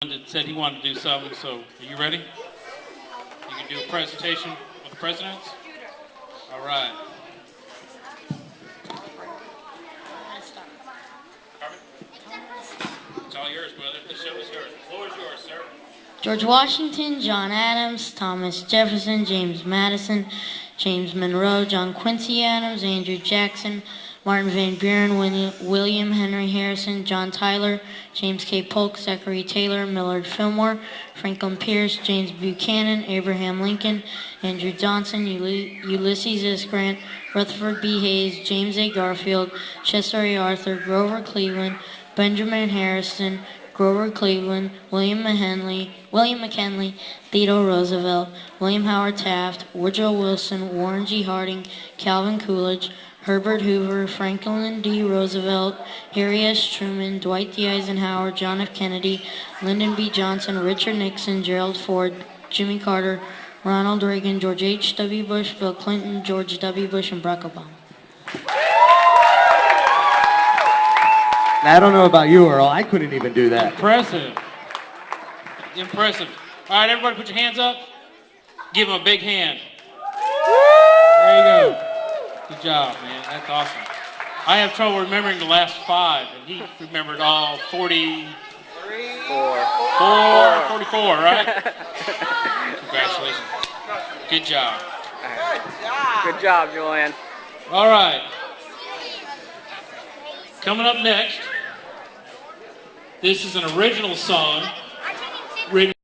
That said he wanted to do something, so are you ready? You can do a presentation with the presidents? All right. Carmen? It's all yours, brother. The show is yours. The floor is yours, sir. George Washington, John Adams, Thomas Jefferson, James Madison, James Monroe, John Quincy Adams, Andrew Jackson, Martin Van Buren, William Henry Harrison, John Tyler, James K. Polk, Zachary Taylor, Millard Fillmore, Franklin Pierce, James Buchanan, Abraham Lincoln, Andrew Johnson, Ulysses S. Grant, Rutherford B. Hayes, James A. Garfield, Chester A. Arthur, Grover Cleveland, Benjamin Harrison, Grover Cleveland, William McKinley, Theodore Roosevelt, William Howard Taft, Woodrow Wilson, Warren G. Harding, Calvin Coolidge, Herbert Hoover, Franklin D. Roosevelt, Harry S. Truman, Dwight D. Eisenhower, John F. Kennedy, Lyndon B. Johnson, Richard Nixon, Gerald Ford, Jimmy Carter, Ronald Reagan, George H. W. Bush, Bill Clinton, George W. Bush, and Barack Obama. Now, I don't know about you, Earl. I couldn't even do that. Impressive. Impressive. All right, everybody put your hands up. Give him a big hand. There you go. Good job, man. That's awesome. I have trouble remembering the last five, and he remembered all 44, right? Congratulations. Good job. Good job, Julian. All right. Coming up next, this is an original song written